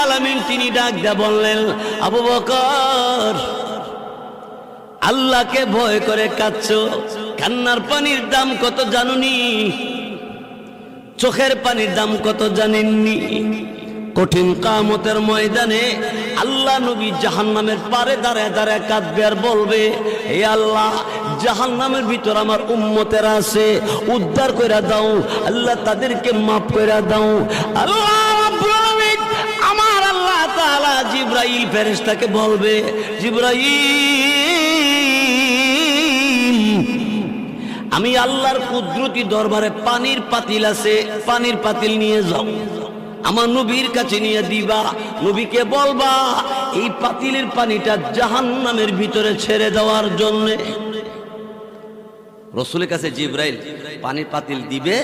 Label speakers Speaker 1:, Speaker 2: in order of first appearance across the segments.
Speaker 1: আলামিন তিনি ডাক দেয়া বললেন, আবু বকর, আল্লাহকে ভয় করে কাঁদছো, কান্নার পানির দাম কত জানুনি? চোখের পানির দাম কত জানেননি? কঠিন কিয়ামতের ময়দানে আল্লাহ নবী জাহান্নামের পারে দাঁড়ায় দাঁড়ায় কাঁদবে আর বলবে, হে আল্লাহ, জাহান্নামের ভিতর আমার উম্মতেরা আছে, উদ্ধার কইরা দাও আল্লাহ, তাদেরকে মাফ কইরা দাও। আল্লাহ রাব্বুল আলামিন, আমার আল্লাহ তাআলা জিবরাইল ফেরেশতাকে বলবে, জিবরাইল, আমি আল্লাহর কুদরতি দরবারে পানির পাতিল আছে, পানির পাতিল নিয়ে যাও, আমার নবীর কাছে নিয়ে দিবা, নবীকে বলবা এই পাতিলের পানিটা জাহান্নামের ভিতরে ছেড়ে দেওয়ার জন্য। রাসূলের কাছে জিবরাইল পানির পাতিল দিবে,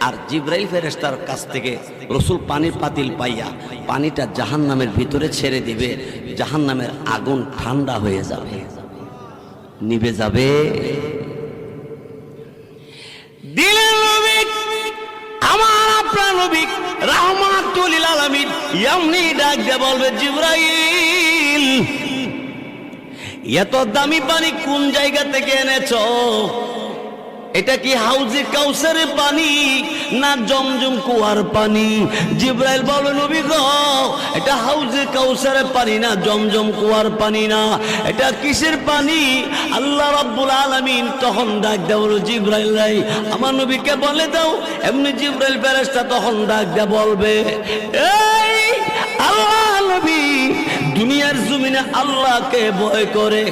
Speaker 1: আর জিবরাইল ফেরেশতার কাছ থেকে রাসূল পানির পাতিল পাইয়া পানিটা জাহান্নামের ভিতরে ছেড়ে দিবে, জাহান্নামের আগুন ঠান্ডা হয়ে যাবে, নিভে যাবে। দিলের নবী, আমার আপনার নবী রাহমাতুল লিল আলামিন এমনি ডাক দিয়ে বলবে, জিবরাইল, এত দামি পানি কোন জায়গা থেকে এনেছো? এটা কি হাউজে কাউসারের পানি না জমজম কুয়ার পানি? জিবরাইল বলবে, নবী গো, এটা হাউজে কাউসারের পানি না, জমজম কুয়ার পানি না, এটা কিসের পানি? আল্লাহ রাব্বুল আলামিন তখন ডাক দেওয়া, জিবরাইল রাই আমার নবীকে বলে দাও। এমনি জিবরাইল ফেরেশতা তখন ডাক দেয়া বলবে, এই আল্লাহ নবী দুনিয়ার জমিনে আল্লাহকে ভয় করে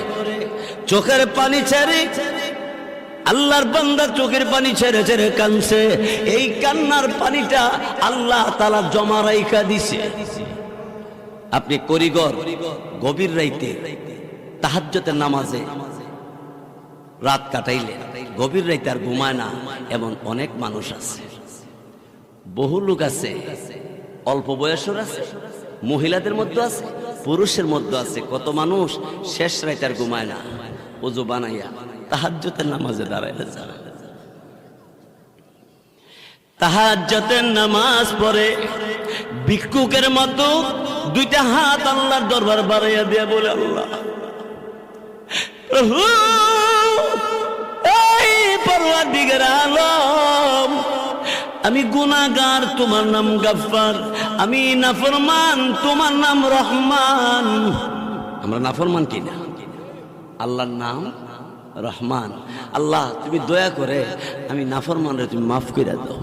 Speaker 1: চোখের পানি ছেড়ে, আল্লাহর বান্দা চোখের পানি ছেড়ে ছেড়ে কাঁদছে, এই কান্নার পানিটা আল্লাহ তাআলা জমা রাইখা দিছে। আপনি করিগর গভীর রাইতে তাহাজ্জুদের নামাজে রাত কাটাইলে, গভীর রাইতে আর ঘুমায় না, এমন অনেক মানুষ আছে, বহু লোক আছে, অল্প বয়সের আছে, মহিলাদের মধ্যে আছে, পুরুষের মধ্যে আছে, কত মানুষ শেষ রাইতে আর ঘুমায় না, ওযু বানাইয়া তাহাজ্জুদের নামাজে দাঁড়াইলে যায়, তাহাজ্জুদের নামাজ পড়ে ভিক্ষুকের মতো দুইটা হাত আল্লাহর দরবার বাড়াইয়া দিয়ে বলে, আল্লাহ প্রভু, এই পরওয়ারদিগার আলম, আমি গুনাহগার, তোমার নাম গফফার, আমি নাফরমান, তোমার নাম রহমান। আমরা নাফরমান কিনা? আল্লাহর নাম রহমান। আল্লাহ তুমি দয়া করে আমি নাফরমানরে তুমি মাফ করে দাও।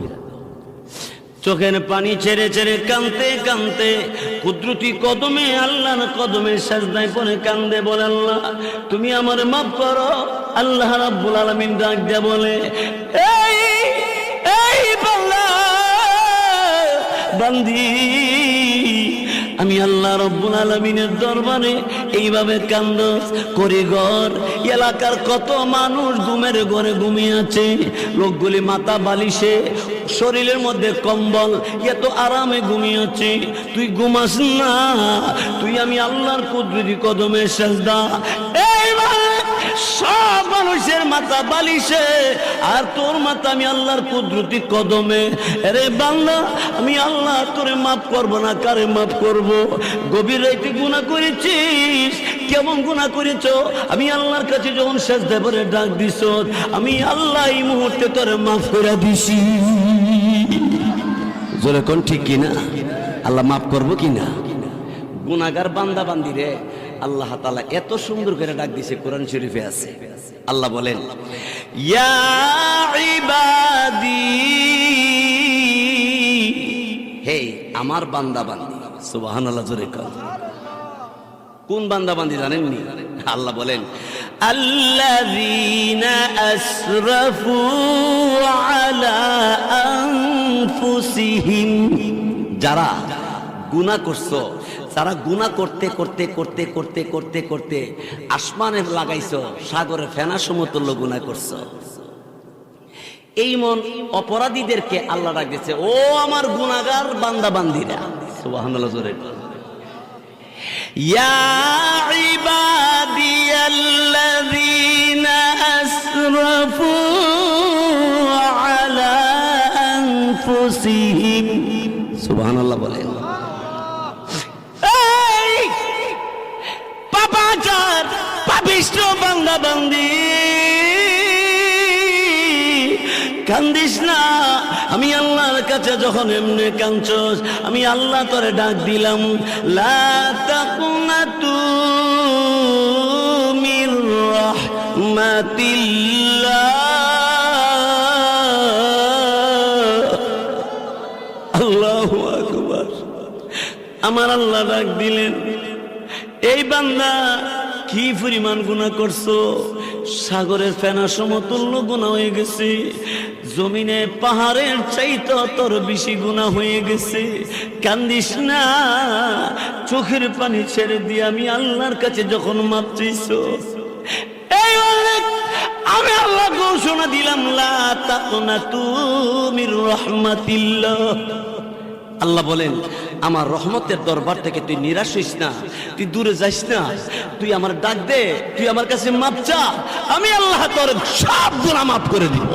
Speaker 1: চোখের পানি ছেড়ে ছেড়ে কাঁদতে কাঁদতে কুদরতি কদমে, আল্লাহর কদমে সাজদায় পড়ে কান্দে, বলে আল্লাহ তুমি আমারে মাফ করো। আল্লাহ রাব্বুল আলামিন ডাক দিয়ে বলে, এই এই বান্দা বান্দি, আমি আল্লাহ রাব্বুল আলামিনের দরবারে এইভাবে কান্দস করিগর, এলাকার কত মানুষ ঘুমের ঘরে ঘুমিয়ে আছে, লোকগুলি মাথা বালিশে, শরীরের মধ্যে কম্বল, এত আরামে ঘুমিয়ে আছে, তুই ঘুমাস না, তুই আমি আল্লাহর কুদরতি কদমে সাজদা। এইভাবে সব মানুষের মাথা বালিশে, আর তোর মাথা আমি আল্লাহর কুদরতি কদমে। আরে বান্দা, আমি আল্লাহ তোরে মাফ করব না, কারে মাফ করব? গভীর রাতে গুনাহ করেছিস, কেমন গুনাহ করেছো? আমি আল্লাহর কাছে যখন সেজদা করে ডাক দিছ, আমি আল্লাহ এই মুহূর্তে তোরে মাফ করে দিছি। জোরে কোন ঠিক কিনা? আল্লাহ মাফ করবো কিনা? গুনাহগার বান্দা বান্দিরে আল্লাহ তাআলা এত সুন্দর করে ডাক দিছে, কোরআন শরীফে আছে। আল্লাহ বলেন, ইয়া ইবাদি, হে আমার বান্দা বান্দি। সুবহানাল্লাহ, জোরে কোন। কোন বান্দা বান্দি জানেননি? আল্লাহ বলেন, আল্লাযীনা আসরাফু আলা আনফুসিহিম, যারা গুনাহ করছো, যারা গুনাহ করতে করতে করতে করতে করতে করতে আসমানে লাগাইছো, সাগরে ফেনা সমতুল্য গুনাহ করছো, এই মন অপরাধীদেরকে আল্লাহ ডাক দিয়েছে, ও আমার গুনাহগার বান্দা বান্দিরা। সুবহানাল্লাহ, জোরে ইয়া ইবাদিয়াল্লাযীনা আসরাফু আলা আনফুসিহিম। সুবহানাল্লাহ বলেন। গুনাহগার পাপিষ্ঠ বান্দা বান্দি, কান্দিস না। আমি আল্লাহর কাছে যখন এমনি কাঁদছস, আমি আল্লাহ তোরে ডাক দিলাম, লা তাকুনাতু মির রাহমাতিল্লাহ। আল্লাহু আকবার। আমার আল্লাহ ডাক দিলেন, এই বান্দা কি পরিমাণ গুনাহ করছো, সাগরের ফেনা সমতুল্য গুনাহ হয়ে গেছে, জমিনে পাহাড়ের চাইতে তোর বেশি গুনাহ হয়ে গেছে। কান্দিস না, চোখের পানি ছেড়ে দিয়ে আমি আল্লাহর কাছে যখন মাপ চাইছো, এই আমি আল্লাহ ঘোষণা দিলাম, লা তাকুনাতু মির রাহমাতিল্লাহ। আল্লাহ বলেন, আমার রহমতের দরবার থেকে তুই নিরাশ হইস না, তুই দূরে যাইস না, তুই আমার ডাক দে, তুই আমার কাছে মাপ চা, আমি আল্লাহ তোর সব গুনাহ মাফ করে দিব।